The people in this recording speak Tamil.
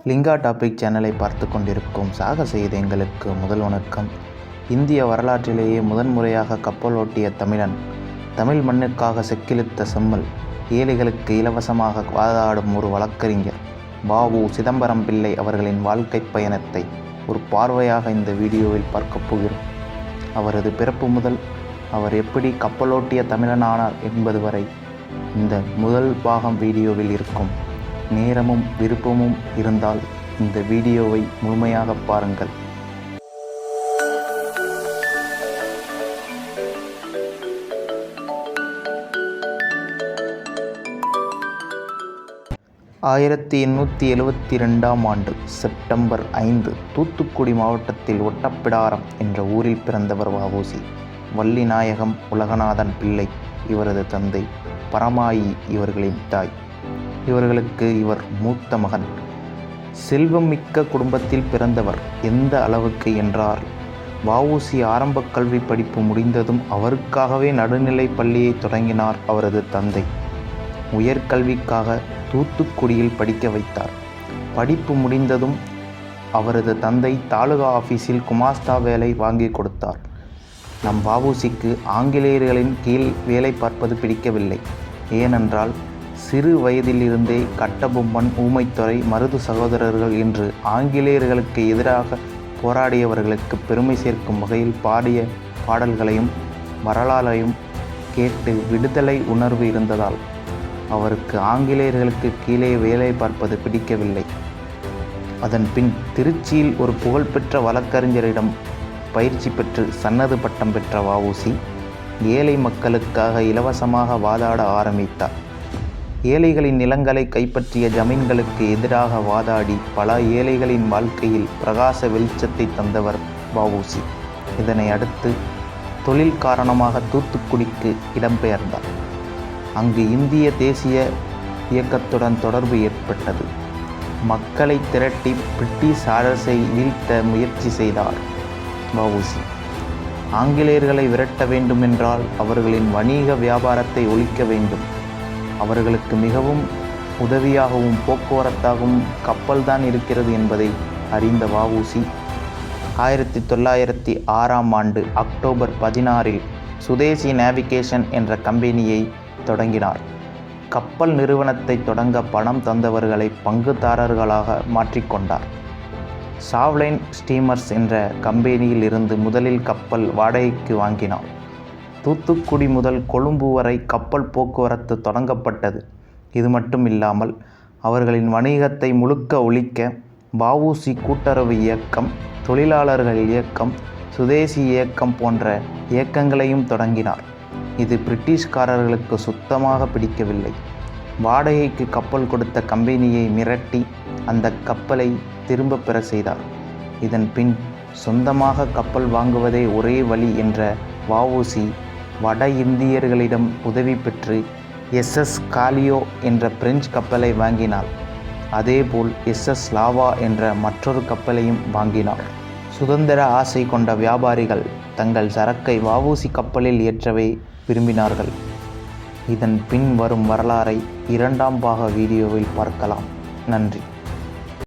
லிங்கா டாபிக் சேனலை பார்த்து கொண்டிருக்கும் சாகச இதயங்களுக்கு முதல் வணக்கம். இந்திய வரலாற்றிலேயே முதன்முறையாக கப்பலோட்டிய தமிழன், தமிழ் மண்ணுக்காக செக்கிழுத்த செம்மல், ஏழைகளுக்கு இலவசமாக வாதாடும் ஒரு வழக்கறிஞர் வ.உ. சிதம்பரம் பிள்ளை அவர்களின் வாழ்க்கை பயணத்தை ஒரு பார்வையாக இந்த வீடியோவில் பார்க்க போகிறோம். அவரது பிறப்பு முதல் அவர் எப்படி கப்பலோட்டிய தமிழனானார் என்பது வரை இந்த முதல் பாகம் வீடியோவில் இருக்கும். நேரமும் விருப்பமும் இருந்தால் இந்த வீடியோவை முழுமையாக பாருங்கள். ஆயிரத்தி 872 ஆண்டு செப்டம்பர் 5 தூத்துக்குடி மாவட்டத்தில் ஒட்டப்பிடாரம் என்ற ஊரில் பிறந்தவர் வ.உ.சி. வள்ளிநாயகம் உலகநாதன் பிள்ளை இவரது தந்தை, பரமாயி இவர்களின் தாய். இவர்களுக்கு இவர் மூத்த மகன். செல்வம் மிக்க குடும்பத்தில் பிறந்தவர். எந்த அளவுக்கு என்றால், வ.உ.சி. ஆரம்ப கல்வி படிப்பு முடிந்ததும் அவருக்காகவே நடுநிலை பள்ளியை தொடங்கினார் அவரது தந்தை. உயர்கல்விக்காக தூத்துக்குடியில் படிக்க வைத்தார். படிப்பு முடிந்ததும் அவரது தந்தை தாலுகா ஆஃபீஸில் குமாஸ்தா வேலை வாங்கி கொடுத்தார். நம் வ.உ.சி.க்கு ஆங்கிலேயர்களின் கீழ் வேலை பார்ப்பது பிடிக்கவில்லை. ஏனென்றால் சிறு வயதிலிருந்தே கட்டபொம்மன், ஊமைத்துறை, மருது சகோதரர்கள் என்று ஆங்கிலேயர்களுக்கு எதிராக போராடியவர்களுக்கு பெருமை சேர்க்கும் வகையில் பாடிய பாடல்களையும் வரலாறையும் கேட்டு விடுதலை உணர்வு இருந்ததால் அவருக்கு ஆங்கிலேயர்களுக்கு கீழே வேலை பார்ப்பது பிடிக்கவில்லை. அதன் பின் திருச்சியில் ஒரு புகழ்பெற்ற வழக்கறிஞரிடம் பயிற்சி பெற்று சன்னது பட்டம் பெற்ற வ.உ.சி. ஏழை மக்களுக்காக இலவசமாக வாதாட ஆரம்பித்தார். ஏழைகளின் நிலங்களை கைப்பற்றிய ஜமீன்களுக்கு எதிராக வாதாடி பல ஏழைகளின் வாழ்க்கையில் பிரகாச வெளிச்சத்தை தந்தவர் வ.உ.சி. இதனை அடுத்து தொழில் காரணமாக தூத்துக்குடிக்கு இடம்பெயர்ந்தார். அங்கு இந்திய தேசிய இயக்கத்துடன் தொடர்பு ஏற்பட்டது. மக்களை திரட்டி பிரிட்டிஷ் அரசை வீழ்த்த முயற்சி செய்தார் வ.உ.சி. ஆங்கிலேயர்களை விரட்ட வேண்டுமென்றால் அவர்களின் வணிக வியாபாரத்தை ஒழிக்க வேண்டும். அவர்களுக்கு மிகவும் உதவியாகவும் போக்குவரத்தாகவும் கப்பல்தான் இருக்கிறது என்பதை அறிந்த வ.உ.சி. 1906 ஆண்டு அக்டோபர் 16 சுதேசி நேவிகேஷன் என்ற கம்பெனியை தொடங்கினார். கப்பல் நிறுவனத்தை தொடங்க பணம் தந்தவர்களை பங்குதாரர்களாக மாற்றிக்கொண்டார். சாவ்லைன் ஸ்டீமர்ஸ் என்ற கம்பெனியில் இருந்து முதலில் கப்பல் வாடகைக்கு வாங்கினார். தூத்துக்குடி முதல் கொழும்பு வரை கப்பல் போக்குவரத்து தொடங்கப்பட்டது. இது மட்டும் இல்லாமல் அவர்களின் வணிகத்தை முழுக்க ஒழிக்க வ.உ.சி. கூட்டுறவு இயக்கம், தொழிலாளர்கள் இயக்கம், சுதேசி இயக்கம் போன்ற இயக்கங்களையும் தொடங்கினார். இது பிரிட்டிஷ்காரர்களுக்கு சுத்தமாக பிடிக்கவில்லை. வாடகைக்கு கப்பல் கொடுத்த கம்பெனியை மிரட்டி அந்த கப்பலை திரும்ப பெற செய்தார். இதன் பின் சொந்தமாக கப்பல் வாங்குவதே ஒரே வழி என்ற வ.உ.சி. வட இந்தியர்களிடம் உதவி பெற்று எஸ்.எஸ். காலியோ என்ற பிரெஞ்சு கப்பலை வாங்கினார். அதேபோல் எஸ்.எஸ். லாவா என்ற மற்றொரு கப்பலையும் வாங்கினார். சுதந்திர ஆசை கொண்ட வியாபாரிகள் தங்கள் சரக்கை வ.உ.சி. கப்பலில் ஏற்றவே விரும்பினார்கள். இதன் பின் வரும் வரலாறை 2ஆம் பாக வீடியோவில் பார்க்கலாம். நன்றி.